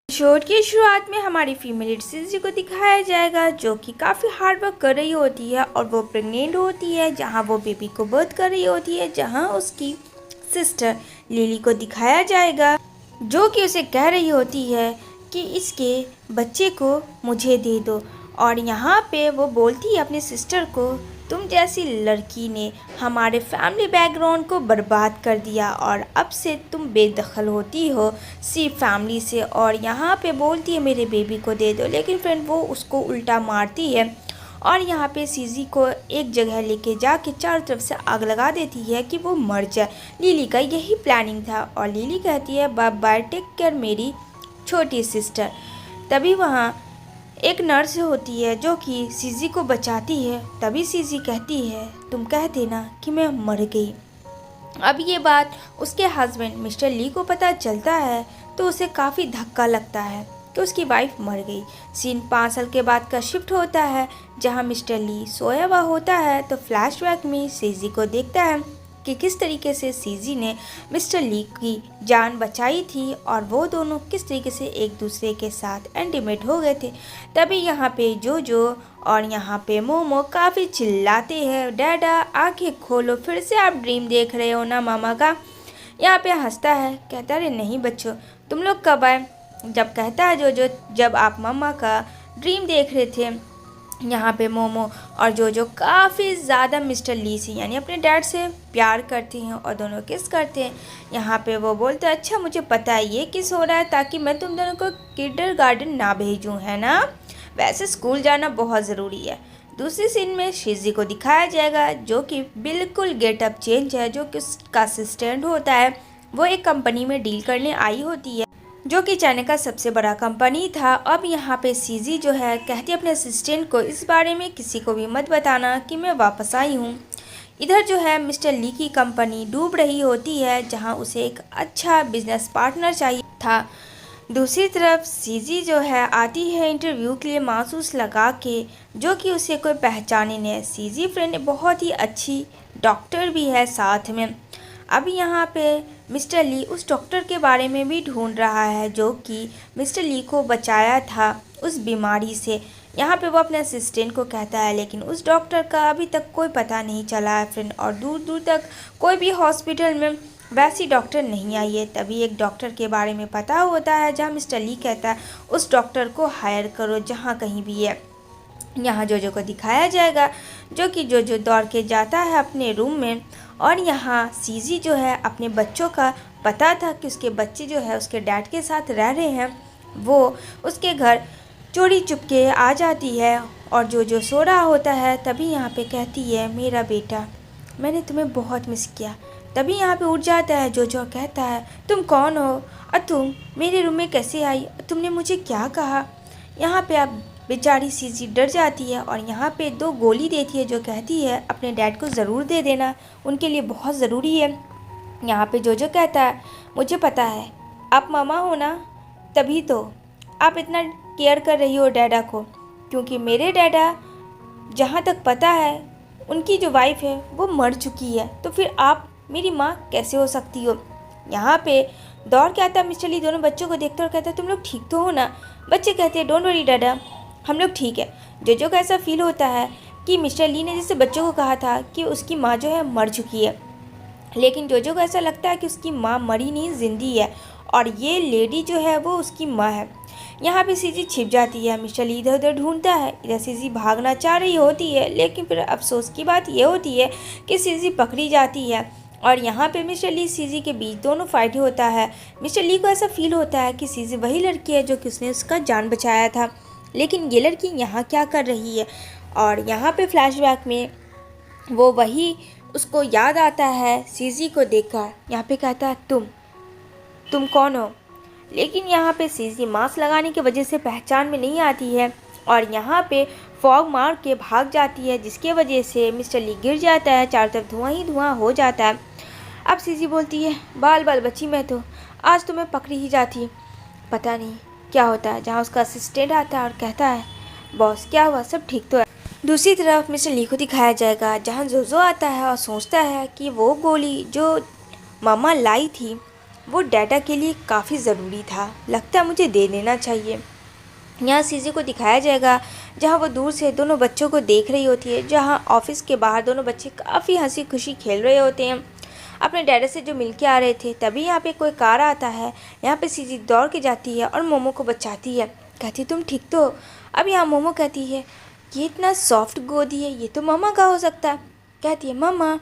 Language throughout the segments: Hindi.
शोर की शुरुआत में हमारी फीमेल लीड सीजी को दिखाया जाएगा जो कि काफ़ी हार्ड वर्क कर रही होती है और वो प्रेग्नेंट होती है जहां वो बेबी को बर्थ कर रही होती है, जहां उसकी सिस्टर लिली को दिखाया जाएगा जो कि उसे कह रही होती है कि इसके बच्चे को मुझे दे दो। और यहाँ पे वो बोलती है अपनी सिस्टर को, तुम जैसी लड़की ने हमारे फैमिली बैकग्राउंड को बर्बाद कर दिया और अब से तुम बेदखल होती हो सिर्फ फैमिली से। और यहाँ पे बोलती है मेरे बेबी को दे दो, लेकिन फ्रेंड वो उसको उल्टा मारती है और यहाँ पे सीजी को एक जगह लेके जाके चारों तरफ से आग लगा देती है कि वो मर जाए। लिली का यही प्लानिंग था और लिली कहती है बाय बाय, टेक केयर मेरी छोटी सिस्टर। तभी वहाँ एक नर्स होती है जो कि सीजी को बचाती है। तभी सीजी कहती है तुम कह देना कि मैं मर गई। अब ये बात उसके हस्बैंड मिस्टर ली को पता चलता है तो उसे काफ़ी धक्का लगता है कि उसकी वाइफ मर गई। सीन 5 साल के बाद का शिफ्ट होता है जहां मिस्टर ली सोया हुआ होता है तो फ्लैशबैक में सीजी को देखता है कि किस तरीके से सीजी ने मिस्टर ली की जान बचाई थी और वो दोनों किस तरीके से एक दूसरे के साथ इंटीमेट हो गए थे। तभी यहाँ पे जोजो और यहाँ पे मोमो काफ़ी चिल्लाते हैं, डैडा आंखें खोलो, फिर से आप ड्रीम देख रहे हो ना मामा का। यहाँ पे हंसता है, कहता अरे नहीं बच्चों, तुम लोग कब आए। जब कहता है जोजो जब आप मम्मा का ड्रीम देख रहे थे। यहाँ पे मोमो और जोजो काफ़ी ज़्यादा मिस्टर ली से यानी अपने डैड से प्यार करती हैं और दोनों किस करते हैं। यहाँ पे वो बोलते हैं अच्छा मुझे पता है ये किस हो रहा है ताकि मैं तुम दोनों को किंडरगार्टन ना भेजूँ, है ना। वैसे स्कूल जाना बहुत ज़रूरी है। दूसरी सीन में शिजी को दिखाया जाएगा जो कि बिल्कुल गेटअप चेंज है, जो कि उसका असिस्टेंट होता है। वो एक कंपनी में डील करने आई होती है जो कि चाइना का सबसे बड़ा कंपनी था। अब यहाँ पे सीजी जो है कहती है अपने असिस्टेंट को इस बारे में किसी को भी मत बताना कि मैं वापस आई हूँ। इधर जो है मिस्टर ली की कंपनी डूब रही होती है जहाँ उसे एक अच्छा बिजनेस पार्टनर चाहिए था। दूसरी तरफ सीजी जो है आती है इंटरव्यू के लिए मासूस लगा के, जो कि उसे कोई पहचाने नहीं। सीजी फ्रेंड बहुत ही अच्छी डॉक्टर भी है साथ में। अब यहाँ पे मिस्टर ली उस डॉक्टर के बारे में भी ढूंढ रहा है जो कि मिस्टर ली को बचाया था उस बीमारी से। यहाँ पे वो अपने असिस्टेंट को कहता है लेकिन उस डॉक्टर का अभी तक कोई पता नहीं चला है फ्रेंड, और दूर दूर तक कोई भी हॉस्पिटल में वैसी डॉक्टर नहीं आई है। तभी एक डॉक्टर के बारे में पता होता है जहाँ मिस्टर ली कहता है उस डॉक्टर को हायर करो जहाँ कहीं भी है। यहाँ जोजो को दिखाया जाएगा जो कि जोजो दौड़ के जाता है अपने रूम में और यहाँ सीजी जो है अपने बच्चों का पता था कि उसके बच्चे जो है उसके डैड के साथ रह रहे हैं, वो उसके घर चोरी चुपके आ जाती है और जोजो सो रहा होता है। तभी यहाँ पे कहती है मेरा बेटा मैंने तुम्हें बहुत मिस किया। तभी यहाँ पे उठ जाता है जोजो, कहता है तुम कौन हो और तुम मेरे रूम में कैसे आई, तुमने मुझे क्या कहा। यहाँ पे अब बेचारी सीजी डर जाती है और यहाँ पे 2 गोली देती है जो कहती है अपने डैड को ज़रूर दे देना, उनके लिए बहुत ज़रूरी है। यहाँ पे जोजो कहता है मुझे पता है आप मामा हो ना, तभी तो आप इतना केयर कर रही हो डैडा को, क्योंकि मेरे डैडा जहाँ तक पता है उनकी जो वाइफ है वो मर चुकी है, तो फिर आप मेरी माँ कैसे हो सकती हो। यहाँ पे दौड़ के आता है मिस्टर ली दोनों बच्चों को देखते और कहता है तुम लोग ठीक तो हो ना। बच्चे कहते हैं डोंट वरी डैडा, हम लोग ठीक है। जोजो को ऐसा फील होता है कि मिस्टर ली ने जैसे बच्चों को कहा था कि उसकी माँ जो है मर चुकी है, लेकिन जोजो को ऐसा लगता है कि उसकी माँ मरी नहीं, जिंदी है और ये लेडी जो है वो उसकी माँ है। यहाँ पे सीजी छिप जाती है, मिस्टर ली इधर उधर ढूंढता है। इधर सीजी भागना चाह रही होती है लेकिन फिर अफसोस की बात ये होती है कि सीजी पकड़ी जाती है और यहाँ पे मिस्टर ली सीजी के बीच दोनों फाइट होता है। मिस्टर ली को ऐसा फील होता है कि सीजी वही लड़की है जो कि उसने उसका जान बचाया था, लेकिन ये लड़की यहाँ क्या कर रही है। और यहाँ पे फ्लैशबैक में वो वही उसको याद आता है सीजी को देखकर। यहाँ पे कहता है तुम कौन हो, लेकिन यहाँ पे सीजी मास्क लगाने की वजह से पहचान में नहीं आती है और यहाँ पे फॉग मार के भाग जाती है, जिसके वजह से मिस्टर ली गिर जाता है, चारों तरफ धुआं ही धुआं हो जाता है। अब सीजी बोलती है बाल बाल बची मैं तो आज तुम्हें पकड़ी ही जाती, पता नहीं क्या होता है। जहाँ उसका असिस्टेंट आता है और कहता है बॉस क्या हुआ, सब ठीक तो है। दूसरी तरफ मिस्टर ली को दिखाया जाएगा जहाँ जोजो आता है और सोचता है कि वो गोली जो मामा लाई थी वो डाटा के लिए काफ़ी ज़रूरी था, लगता है मुझे दे देना चाहिए। यहाँ सीजी को दिखाया जाएगा जहाँ वो दूर से दोनों बच्चों को देख रही होती है, जहाँ ऑफिस के बाहर दोनों बच्चे काफ़ी हंसी खुशी खेल रहे होते हैं अपने डैडी से जो मिल के आ रहे थे। तभी यहाँ पे कोई कार आता है, यहाँ पे सीजी दौड़ के जाती है और मोमो को बचाती है, कहती तुम ठीक तो हो? अब यहाँ मोमो कहती है ये इतना सॉफ्ट गोदी है, ये तो मामा का हो सकता है। कहती है मामा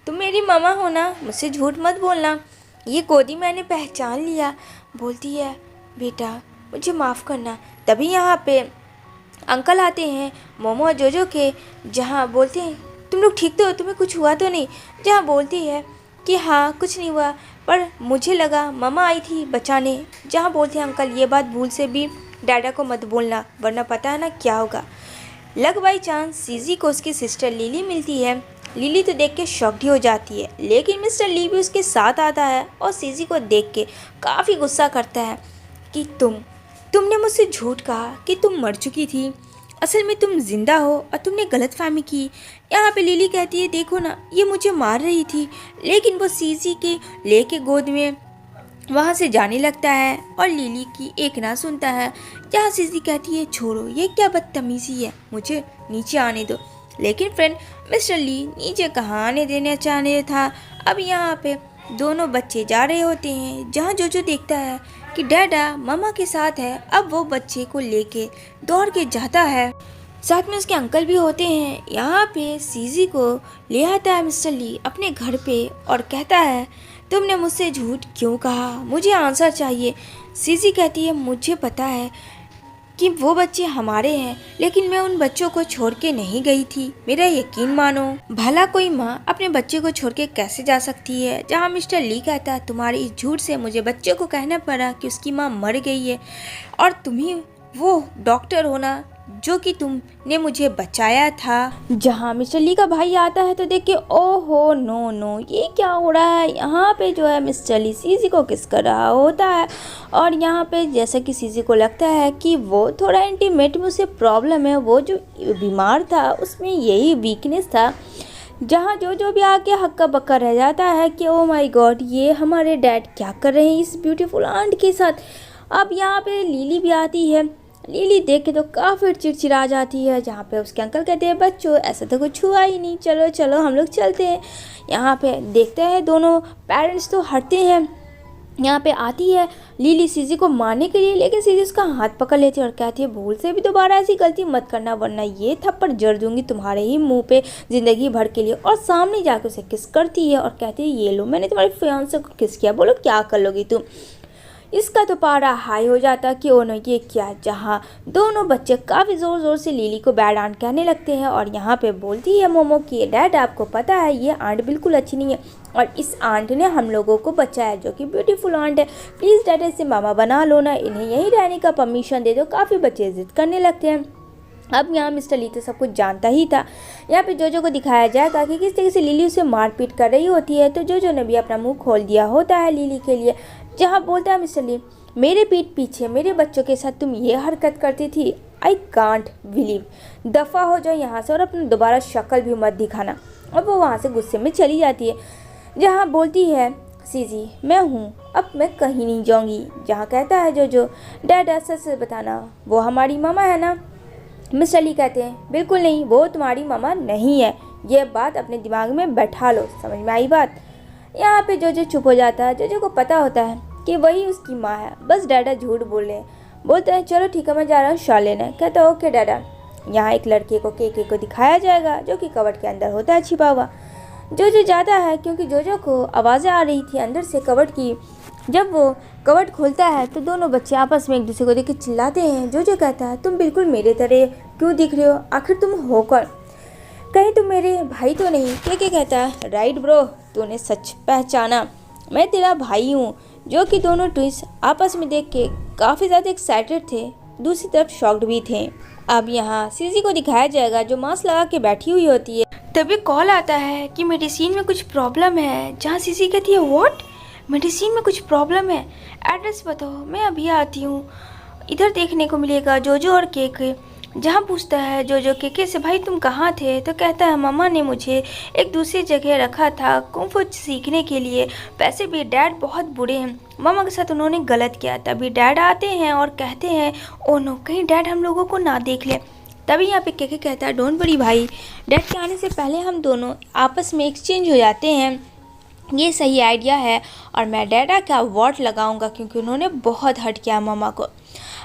तुम मेरी मामा हो ना, मुझसे झूठ मत बोलना, ये गोदी मैंने पहचान लिया। बोलती है बेटा मुझे माफ़ करना। तभी यहाँ पे अंकल आते हैं मोमो और जोजो के, जहाँ बोलते हैं तुम लोग ठीक तो हो, तुम्हें कुछ हुआ तो नहीं? जहाँ बोलती है कि हाँ कुछ नहीं हुआ, पर मुझे लगा मामा आई थी बचाने। जहाँ बोलते हैं अंकल ये बात भूल से भी डैडा को मत बोलना, वरना पता है ना क्या होगा। लक बाई चांस सीजी को उसकी सिस्टर लिली मिलती है। लिली तो देख के शॉक्ड ही हो जाती है, लेकिन मिस्टर ली भी उसके साथ आता है और सीजी को देख के काफ़ी गुस्सा करता है कि तुमने मुझसे झूठ कहा कि तुम मर चुकी थी, असल में तुम जिंदा हो और तुमने गलतफहमी की। यहाँ पे लिली कहती है देखो ना ये मुझे मार रही थी, लेकिन वो सीजी के लेके गोद में वहाँ से जाने लगता है और लिली की एक ना सुनता है। जहाँ सीजी कहती है छोड़ो ये क्या बदतमीजी है, मुझे नीचे आने दो। लेकिन फ्रेंड मिस्टर ली नीचे कहाँ आने देना चाहने था। अब यहाँ पे दोनों बच्चे जा रहे होते हैं, जहाँ जोजो देखता है कि डैडा मामा के साथ है। अब वो बच्चे को लेके दौड़ के जाता है, साथ में उसके अंकल भी होते हैं। यहाँ पे सीजी को ले आता है मिस्टर ली अपने घर पे और कहता है तुमने मुझसे झूठ क्यों कहा, मुझे आंसर चाहिए। सीजी कहती है मुझे पता है कि वो बच्चे हमारे हैं, लेकिन मैं उन बच्चों को छोड़ के नहीं गई थी, मेरा यकीन मानो। भला कोई माँ अपने बच्चे को छोड़ के कैसे जा सकती है। जहाँ मिस्टर ली कहता है तुम्हारी इस झूठ से मुझे बच्चे को कहना पड़ा कि उसकी माँ मर गई है और तुम ही वो डॉक्टर हो ना जो कि तुमने मुझे बचाया था। जहाँ मिस्टर ली का भाई आता है तो देख के ओहो नो नो ये क्या हो रहा है। यहाँ पे जो है मिस्टर ली सीजी को किस कर रहा होता है और यहाँ पे जैसा कि सीजी को लगता है कि वो थोड़ा इंटीमेट में उसे प्रॉब्लम है, वो जो बीमार था उसमें यही वीकनेस था। जहाँ जो भी आके हक्का बक्का रह जाता है कि ओ माय गॉड ये हमारे डैड क्या कर रहे हैं इस ब्यूटीफुल आंट के साथ। अब यहाँ पे लिली भी आती है, लिली देख के तो काफ़ी चिड़चिड़ा जाती है। जहाँ पे उसके अंकल कहते हैं बच्चों ऐसा तो कुछ हुआ ही नहीं, चलो चलो हम लोग चलते हैं। यहाँ पे देखते हैं दोनों पेरेंट्स तो हटते हैं। यहाँ पे आती है लिली सीजी को मारने के लिए, लेकिन सीजी उसका हाथ पकड़ लेती है और कहती है भूल से भी दोबारा ऐसी गलती मत करना, वरना ये थप्पड़ जड़ दूंगी तुम्हारे ही मुंह पे ज़िंदगी भर के लिए। और सामने जाकर उसे किस करती है और कहती है ये लो मैंने तुम्हारे फियांसे को किस किया, बोलो क्या कर लोगी तुम। इसका तो पारा हाई हो जाता कि ओ नो ये क्या। जहाँ दोनों बच्चे काफ़ी ज़ोर ज़ोर से लिली को बैड आंट कहने लगते हैं और यहाँ पे बोलती है मोमो कि डैड आपको पता है ये आंट बिल्कुल अच्छी नहीं है और इस आंट ने हम लोगों को बचाया जो कि ब्यूटीफुल आंट है, प्लीज़ डैड इसे मामा बना लो ना, इन्हें यहीं रहने का परमिशन दे दो। काफ़ी बच्चे जिद करने लगते हैं। अब यहाँ मिस्टर ली तो सब कुछ जानता ही था। यहाँ पे जोजो को दिखाया जाएगा कि किस तरह से लिली उसे मारपीट कर रही होती है, तो जोजो ने भी अपना मुंह खोल दिया होता है लिली के लिए। जहाँ बोलता है मिस्टर ली मेरे पीठ पीछे मेरे बच्चों के साथ तुम ये हरकत करती थी, आई कांट बिलीव, दफ़ा हो जाओ यहाँ से और अपना दोबारा शक्ल भी मत दिखाना। और वो वहाँ से गुस्से में चली जाती है। जहाँ बोलती है सीजी मैं हूँ अब मैं कहीं नहीं जाऊँगी। जहाँ कहता है जोजो डैड सच से बताना वो हमारी मामा है ना। मिस्टर ली कहते हैं बिल्कुल नहीं, वो तुम्हारी मामा नहीं है, ये बात अपने दिमाग में बैठा लो, समझ में आई बात। यहाँ पे जोजो चुप हो जाता है। जोजो को पता होता है कि वही उसकी माँ है, बस डैडा झूठ बोल रहे हैं। बोलते हैं चलो ठीक है मैं जा रहा हूँ शॉल लेने। कहता है ओके डैडा। यहाँ एक लड़के को केके को दिखाया जाएगा जो कि कबर्ड के अंदर होता है छिपा हुआ। जोजो जाता है क्योंकि जोजो को आवाज़ें आ रही थी अंदर से कबर्ड की। जब वो कबर्ड खोलता है तो दोनों बच्चे आपस में एक दूसरे को देख के चिल्लाते हैं। जोजो कहता है तुम बिल्कुल मेरे तरह क्यों दिख रहे हो, आखिर तुम हो कौन, कहीं तुम मेरे भाई तो नहीं। केके कहता है राइट ब्रो, तूने सच पहचाना, मैं तेरा भाई हूँ। जो कि दोनों ट्विंस आपस में देख के काफ़ी ज़्यादा एक्साइटेड थे, दूसरी तरफ शॉक्ड भी थे। अब यहाँ सीजी को दिखाया जाएगा जो मास्क लगा के बैठी हुई होती है। तभी कॉल आता है कि मेडिसिन में कुछ प्रॉब्लम है। जहाँ सीजी कहती है व्हाट, मेडिसिन में कुछ प्रॉब्लम है, एड्रेस बताओ मैं अभी आती हूँ। इधर देखने को मिलेगा जोजो और केके जहाँ पूछता है जो केके से, भाई तुम कहाँ थे? तो कहता है मम्मा ने मुझे एक दूसरी जगह रखा था कुंफू सीखने के लिए। वैसे भी डैड बहुत बुरे हैं, मम्मा के साथ उन्होंने गलत किया। तभी डैड आते हैं और कहते हैं ओ नो, कहीं डैड हम लोगों को ना देख ले। तभी यहाँ पे केके कहता है डोंट वरी भाई, डैड के आने से पहले हम दोनों आपस में एक्सचेंज हो जाते हैं, ये सही आइडिया है। और मैं डैडा का अवार्ड लगाऊंगा क्योंकि उन्होंने बहुत हर्ट किया मम्मा को।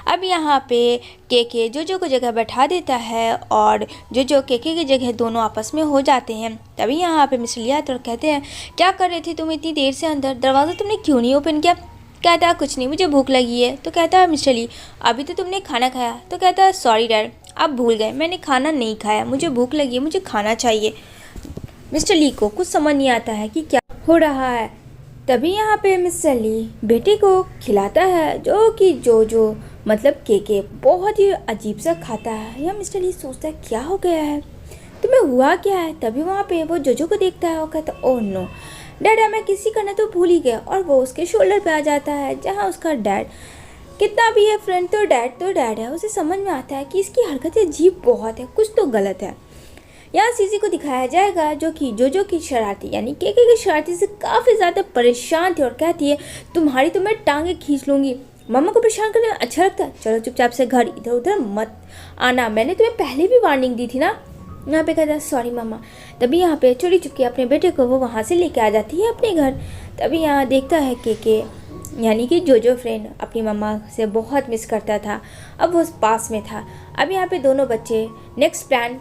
अब यहाँ पे केके जोजो को जगह बैठा देता है और जोजो केके की जगह दोनों आपस में हो जाते हैं। तभी यहाँ पे मिस्टर ली आते और कहते हैं क्या कर रहे थे तुम इतनी देर से अंदर, दरवाज़ा तुमने क्यों नहीं ओपन किया? कहता है कुछ नहीं, मुझे भूख लगी है। तो कहता है मिस्टर ली अभी तो तुमने खाना खाया? तो कहता है सॉरी डैड, आप भूल गए, मैंने खाना नहीं खाया, मुझे भूख लगी है, मुझे खाना चाहिए। मिस्टर ली को कुछ समझ नहीं आता है कि क्या हो रहा है। तभी यहाँ पे मिस्टर ली बेटे को खिलाता है जो कि जो मतलब केके बहुत ही अजीब सा खाता है। यह मिस्टर ली सोचता है क्या हो गया है, तुम्हें हुआ क्या है? तभी वहाँ पे वो जोजो को देखता है और कहता है ओह नो डैडा, मैं किसी का ना तो भूल ही गया। और वो उसके शोल्डर पे आ जाता है जहाँ उसका डैड कितना भी है फ्रेंड तो डैड है। उसे समझ में आता है कि इसकी हरकतें अजीब बहुत है, कुछ तो गलत है। यहाँ सीजी को दिखाया जाएगा जो कि जोजो की शरारती यानी केके की शरारती से काफ़ी ज़्यादा परेशान थी और कहती है तुम्हारी तो मैं टांगे खींच लूँगी, मम्मा को परेशान करना अच्छा लगता है, चलो चुपचाप से घर, इधर उधर मत आना, मैंने तुम्हें पहले भी वार्निंग दी थी ना। यहाँ पे कहता है सॉरी मम्मा। तभी यहाँ पे चोरी चुपके अपने बेटे को वो वहाँ से लेके आ जाती है अपने घर। तभी यहाँ देखता है केके यानी कि जोजो फ्रेंड अपनी मम्मा से बहुत मिस करता था, अब वो पास में था। अब यहाँ पे दोनों बच्चे नेक्स्ट प्लान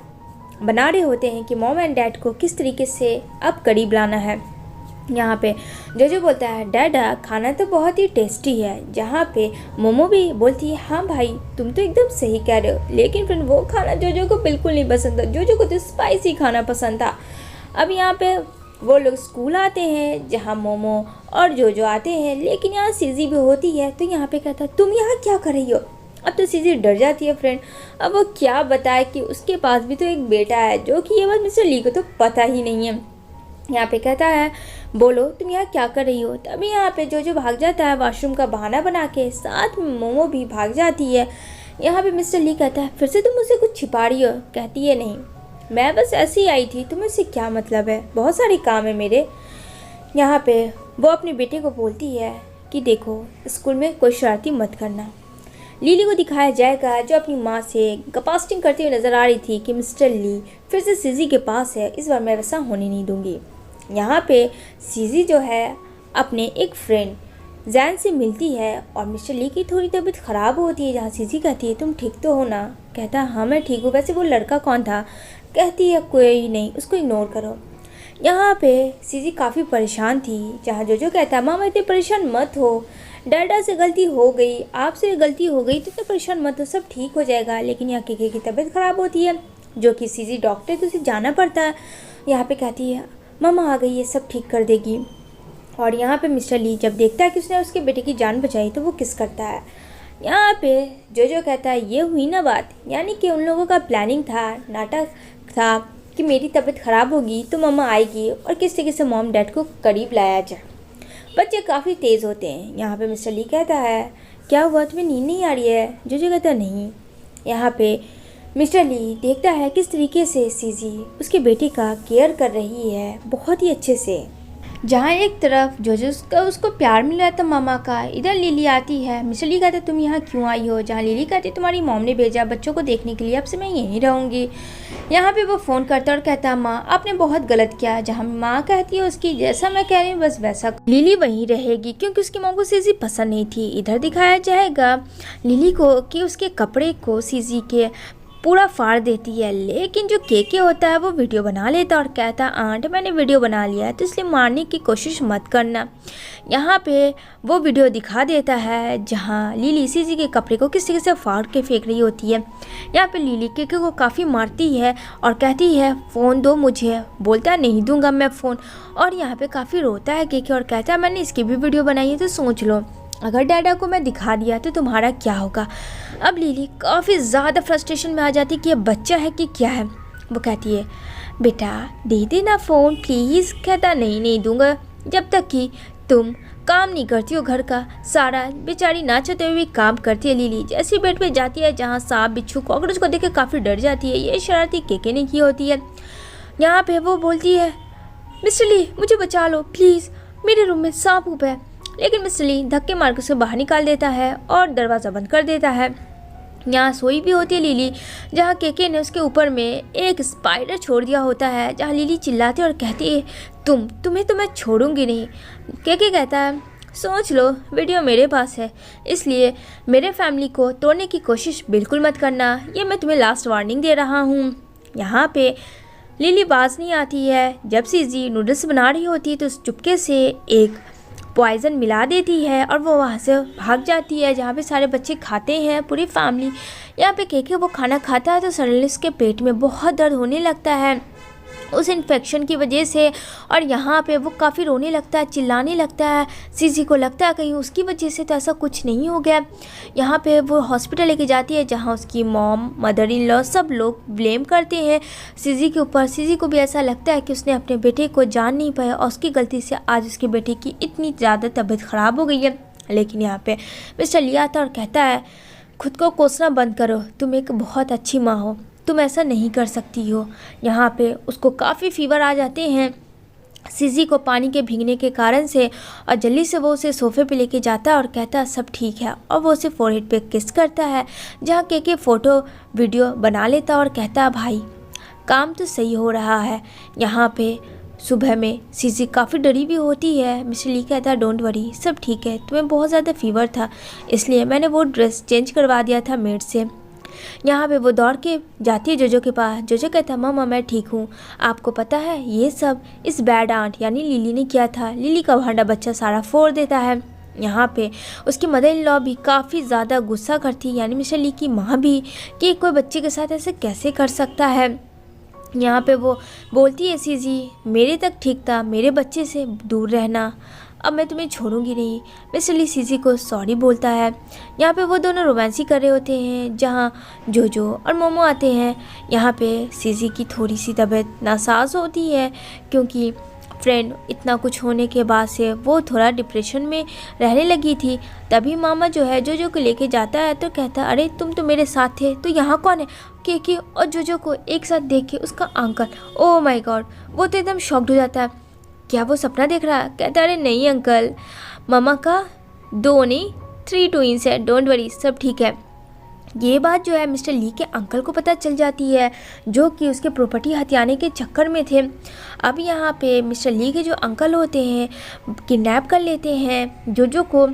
बना रहे होते हैं कि मॉम एंड डैड को किस तरीके से अब करीब लाना है। यहाँ पे जोजो बोलता है डैडा खाना तो बहुत ही टेस्टी है, जहाँ पे मोमो भी बोलती है हाँ भाई तुम तो एकदम सही कह रहे हो, लेकिन फिर वो खाना जोजो को बिल्कुल नहीं पसंद था, जोजो को तो स्पाइसी खाना पसंद था। अब यहाँ पे वो लोग स्कूल आते हैं जहाँ मोमो और जोजो आते हैं, लेकिन यहाँ सीजी भी होती है। तो यहाँ पे कहता है तुम यहाँ क्या कर रही हो? अब तो सीजी डर जाती है फ्रेंड, अब वो क्या बताए कि उसके पास भी तो एक बेटा है जो कि ये बात मिस्टर ली को तो पता ही नहीं है। यहाँ पे कहता है बोलो तुम यहाँ क्या कर रही हो? तभी यहाँ पे जो भाग जाता है वॉशरूम का बहाना बना के, साथ में मोमो भी भाग जाती है। यहाँ पे मिस्टर ली कहता है फिर से तुम मुझसे कुछ छिपा रही हो? कहती है नहीं, मैं बस ऐसे ही आई थी, तुम्हें इससे क्या मतलब है, बहुत सारे काम है मेरे। यहाँ पे वो अपने बेटे को बोलती है कि देखो स्कूल में कोई शरारती मत करना। लिली को दिखाया जाएगा जो अपनी माँ से गपास्टिंग करती हुई नज़र आ रही थी कि मिस्टर ली फिर से सीजी के पास है, इस बार मैं वैसा होने नहीं दूंगी। यहाँ पे सीजी जो है अपने एक फ्रेंड जैन से मिलती है और मिस्टर ली की थोड़ी तबीयत ख़राब होती है, जहाँ सीजी कहती है तुम ठीक तो हो ना? कहता है हाँ मैं ठीक हूँ, वैसे वो लड़का कौन था? कहती है कोई नहीं, उसको इग्नोर करो। यहाँ पे सीजी काफ़ी परेशान थी, जहाँ जोजो कहता है मामा इतने परेशान मत हो, डैडा से गलती हो गई, आपसे गलती हो गई, तो इतने परेशान मत हो, सब ठीक हो जाएगा। लेकिन यहाँ केके की तबीयत ख़राब होती है जो कि सीजी डॉक्टर तो उसे जाना पड़ता है। यहाँ पे कहती है मामा आ गई है, सब ठीक कर देगी। और यहाँ पे मिस्टर ली जब देखता है कि उसने उसके बेटे की जान बचाई तो वो किस करता है। यहाँ पे जोजो कहता है ये हुई ना बात, यानी कि उन लोगों का प्लानिंग था, नाटक था कि मेरी तबीयत ख़राब होगी तो मम्मा आएगी और किस तरीके से मॉम डैड को करीब लाया जाए। बच्चे काफ़ी तेज़ होते हैं। यहाँ पे मिस्टर ली कहता है क्या हुआ, तुम्हें नींद नहीं आ रही है? जोजो कहता नहीं। यहाँ पे मिस्टर ली देखता है किस तरीके से सीजी उसके बेटे का केयर कर रही है बहुत ही अच्छे से। जहाँ एक तरफ जोजो उसको प्यार मिल रहा था मामा का, इधर लिली आती है। मिस्टर ली कहता तुम यहाँ क्यों आई हो? जहाँ लिली कहती तुम्हारी मॉम ने भेजा बच्चों को देखने के लिए, अब से मैं यहीं रहूँगी। यहाँ पे वो फ़ोन करता और कहता माँ आपने बहुत गलत किया। जहाँ माँ कहती है उसकी जैसा मैं कह रही हूँ बस वैसा, लिली वहीं रहेगी क्योंकि उसकी मॉम को सीजी पसंद नहीं थी। इधर दिखाया जाएगा लिली को कि उसके कपड़े को सीजी के पूरा फाड़ देती है, लेकिन जो केके होता है वो वीडियो बना लेता और कहता आंट मैंने वीडियो बना लिया है तो इसलिए मारने की कोशिश मत करना। यहाँ पे वो वीडियो दिखा देता है जहाँ लिली सीजी के कपड़े को किस तरीके से फाड़ के फेंक रही होती है। यहाँ पे लिली केके को काफ़ी मारती है और कहती है फ़ोन दो मुझे, बोलता है नहीं दूंगा मैं फ़ोन। और यहाँ पे काफ़ी रोता है केके और कहता है मैंने इसकी भी वीडियो बनाई है तो सोच लो अगर डैडा को मैं दिखा दिया तो तुम्हारा क्या होगा। अब लिली काफ़ी ज़्यादा फ्रस्ट्रेशन में आ जाती कि ये बच्चा है कि क्या है। वो कहती है बेटा दे देना फ़ोन प्लीज़। कहता नहीं दूंगा जब तक कि तुम काम नहीं करती हो घर का, सारा बेचारी ना चाहते हुए भी काम करती है लिली। जैसे बेड पे जाती है जहाँ सांप बिच्छू कॉकरोच को देख के काफ़ी डर जाती है। ये शरारती केके ने की होती है। यहाँ पे वो बोलती है मिस्टर ली मुझे बचा लो प्लीज़, मेरे रूम में सांप ऊप है। लेकिन मिस्टर ली धक्के मार के उसे बाहर निकाल देता है और दरवाज़ा बंद कर देता है। यहाँ सोई भी होती है लिली, जहाँ केके ने उसके ऊपर में एक स्पाइडर छोड़ दिया होता है। जहाँ लिली चिल्लाती है और कहती है तुम्हें तो मैं छोड़ूंगी नहीं। केके कहता है सोच लो वीडियो मेरे पास है, इसलिए मेरे फैमिली को तोड़ने की कोशिश बिल्कुल मत करना, ये मैं तुम्हें लास्ट वार्निंग दे रहा हूँ। यहाँ पे लिली बाज नहीं आती है। जब सीजी नूडल्स बना रही होती है तो उस चुपके से एक पॉइज़न मिला देती है और वो वहाँ से भाग जाती है, जहाँ पे सारे बच्चे खाते हैं पूरी फैमिली। यहाँ पे केके वो खाना खाता है तो सडनली उसके पेट में बहुत दर्द होने लगता है उस इन्फेक्शन की वजह से। और यहाँ पे वो काफ़ी रोने लगता है, चिल्लाने लगता है। सीजी को लगता है कहीं उसकी वजह से तो ऐसा कुछ नहीं हो गया। यहाँ पे वो हॉस्पिटल लेके जाती है, जहाँ उसकी मॉम मदर इन लॉ सब लोग ब्लेम करते हैं सीजी के ऊपर। सीजी को भी ऐसा लगता है कि उसने अपने बेटे को जान नहीं पाया और उसकी गलती से आज उसके बेटे की इतनी ज़्यादा तबीयत ख़राब हो गई है। लेकिन यहाँ पे मिस्टर ली आता और कहता है खुद को कोसना बंद करो, तुम एक बहुत अच्छी माँ हो, तुम ऐसा नहीं कर सकती हो। यहाँ पे उसको काफ़ी फीवर आ जाते हैं सीजी को पानी के भीगने के कारण से, और जल्दी से वो उसे सोफे पे लेके जाता है और कहता है सब ठीक है। और वो उसे फोरहेड पे किस करता है, जहाँ केके फ़ोटो वीडियो बना लेता और कहता है भाई काम तो सही हो रहा है। यहाँ पे सुबह में सीजी काफ़ी डरी भी होती है। मिस्टर ली कहता है डोंट वरी सब ठीक है, तुम्हें बहुत ज़्यादा फीवर था इसलिए मैंने वो ड्रेस चेंज करवा दिया था मेड से। यहाँ पे वो दौड़ के जाती है जोजो के पास। जोजो कहता है मामा मैं ठीक हूँ, आपको पता है ये सब इस बैड आंट यानी लिली ने किया था। लिली का भांडा बच्चा सारा फोड़ देता है। यहाँ पे उसकी मदर इन लॉ भी काफ़ी ज़्यादा गुस्सा करती है, यानी मिस्टर ली की माँ भी, कि कोई बच्चे के साथ ऐसे कैसे कर सकता है। यहाँ पे वो बोलती है सीजी मेरे तक ठीक था, मेरे बच्चे से दूर रहना, अब मैं तुम्हें छोड़ूंगी नहीं। मिस्टर ली सीजी को सॉरी बोलता है। यहाँ पे वो दोनों रोमांसी कर रहे होते हैं, जहाँ जोजो और मोमो आते हैं। यहाँ पे सीजी की थोड़ी सी तबीयत नासाज होती है, क्योंकि फ्रेंड इतना कुछ होने के बाद से वो थोड़ा डिप्रेशन में रहने लगी थी। तभी मामा जो है जोजो को लेके जाता है तो कहता है अरे तुम तो मेरे साथ थे, तो यहाँ कौन है। केके और जोजो को एक साथ देख के उसका अंकल, ओह माय गॉड, वो तो एकदम शॉक्ड हो जाता है। क्या वो सपना देख रहा है। कहता है अरे नहीं अंकल, मामा का 2 नहीं 3 ट्विंस है, डोंट वरी सब ठीक है। ये बात जो है मिस्टर ली के अंकल को पता चल जाती है, जो कि उसके प्रॉपर्टी हथियाने के चक्कर में थे। अब यहाँ पे मिस्टर ली के जो अंकल होते हैं किडनैप कर लेते हैं जोजो को।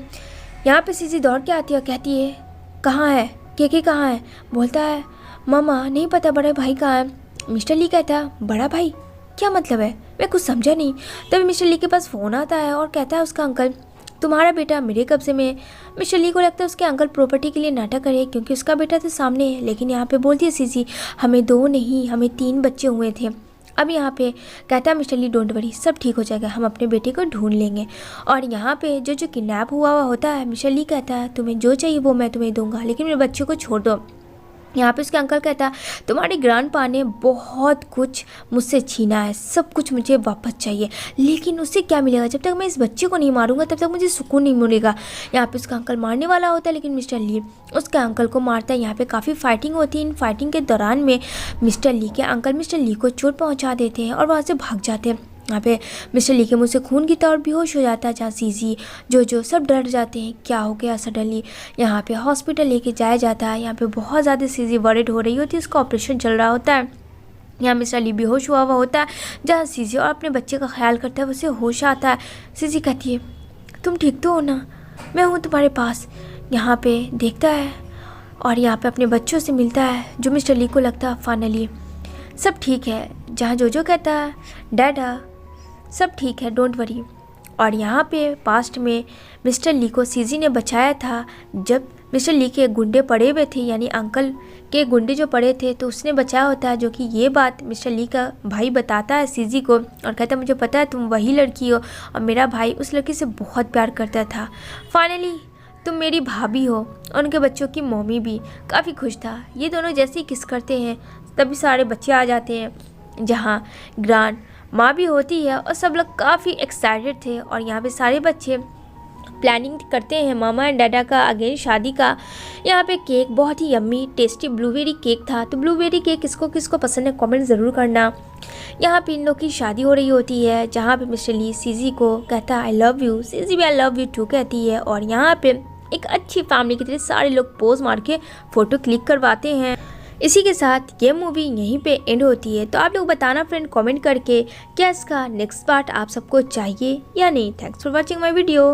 यहाँ पे सीजी दौड़ के आती है और कहती है कहाँ है केके, कहाँ है। बोलता है मामा नहीं पता बड़े भाई कहाँ है। मिस्टर ली कहता है बड़ा भाई क्या मतलब है, मैं कुछ समझा नहीं। तभी मिस्टर ली के पास फ़ोन आता है और कहता है उसका अंकल तुम्हारा बेटा मेरे कब्जे में। मिस्टर ली को लगता है उसके अंकल प्रॉपर्टी के लिए नाटक करे, क्योंकि उसका बेटा तो सामने है। लेकिन यहाँ पे बोलती है सीजी हमें 2 नहीं हमें 3 बच्चे हुए थे। अब यहाँ पे कहता है मिस्टर ली डोंट वरी सब ठीक हो जाएगा, हम अपने बेटे को ढूंढ लेंगे। और यहाँ पे जो किडनैप हुआ होता है, मिस्टर ली कहता है तुम्हें जो चाहिए वो मैं तुम्हें दूंगा, लेकिन मेरे बच्चे को छोड़ दो। यहाँ पे उसके अंकल कहता है तुम्हारे ग्रैंडपा ने बहुत कुछ मुझसे छीना है, सब कुछ मुझे वापस चाहिए, लेकिन उससे क्या मिलेगा, जब तक मैं इस बच्चे को नहीं मारूंगा तब तक मुझे सुकून नहीं मिलेगा। यहाँ पे उसका अंकल मारने वाला होता है, लेकिन मिस्टर ली उसके अंकल को मारता है। यहाँ पे काफ़ी फाइटिंग होती है। इन फाइटिंग के दौरान में मिस्टर ली के अंकल मिस्टर ली को चोट पहुँचा देते हैं और वहाँ से भाग जाते हैं। यहाँ पे मिस्टर ली के मुँह से खून गिरता और बेहोश हो जाता है, जहाँ सीजी जो सब डर जाते हैं क्या हो गया सडनली। यहाँ पे हॉस्पिटल लेके जाया जाता है। यहाँ पे बहुत ज़्यादा सीजी वरिड हो रही होती है, इसका ऑपरेशन चल रहा होता है। यहाँ मिस्टर ली बेहोश हुआ होता है, जहाँ सीजी और अपने बच्चे का ख्याल करता है, उसे होश आता है। सीजी कहती है तुम ठीक तो हो ना, मैं हूँ तुम्हारे पास। यहाँ पे देखता है और यहाँ पे अपने बच्चों से मिलता है, जो मिस्टर ली को लगता है फाइनली सब ठीक है। जहाँ जो कहता है डैडा सब ठीक है डोंट वरी। और यहाँ पे पास्ट में मिस्टर ली को सीजी ने बचाया था, जब मिस्टर ली के गुंडे पड़े हुए थे, यानी अंकल के गुंडे जो पड़े थे, तो उसने बचाया होता है। जो कि ये बात मिस्टर ली का भाई बताता है सीजी को और कहता है मुझे पता है तुम वही लड़की हो और मेरा भाई उस लड़की से बहुत प्यार करता था। फाइनली तुम मेरी भाभी हो। और उनके बच्चों की मम्मी भी काफ़ी खुश था। ये दोनों जैसे ही किस करते हैं तभी सारे बच्चे आ जाते हैं, जहाँ ग्रांड माँ भी होती है और सब लोग काफ़ी एक्साइटेड थे। और यहाँ पे सारे बच्चे प्लानिंग करते हैं मामा एंड डाडा का अगेन शादी का। यहाँ पे केक बहुत ही यम्मी टेस्टी ब्लूबेरी केक था। तो ब्लूबेरी केक किसको किसको पसंद है कमेंट ज़रूर करना। यहाँ पे इन लोग की शादी हो रही होती है, जहाँ पे मिस्टर ली सीजी को कहता है आई लव यू, सीजी भी आई लव यू टू कहती है। और यहाँ पे एक अच्छी फैमिली की तरह सारे लोग पोज मार के फ़ोटो क्लिक करवाते हैं। इसी के साथ ये मूवी यहीं पे एंड होती है। तो आप लोग बताना फ्रेंड कमेंट करके क्या इसका नेक्स्ट पार्ट आप सबको चाहिए या नहीं। Thanks for watching my video.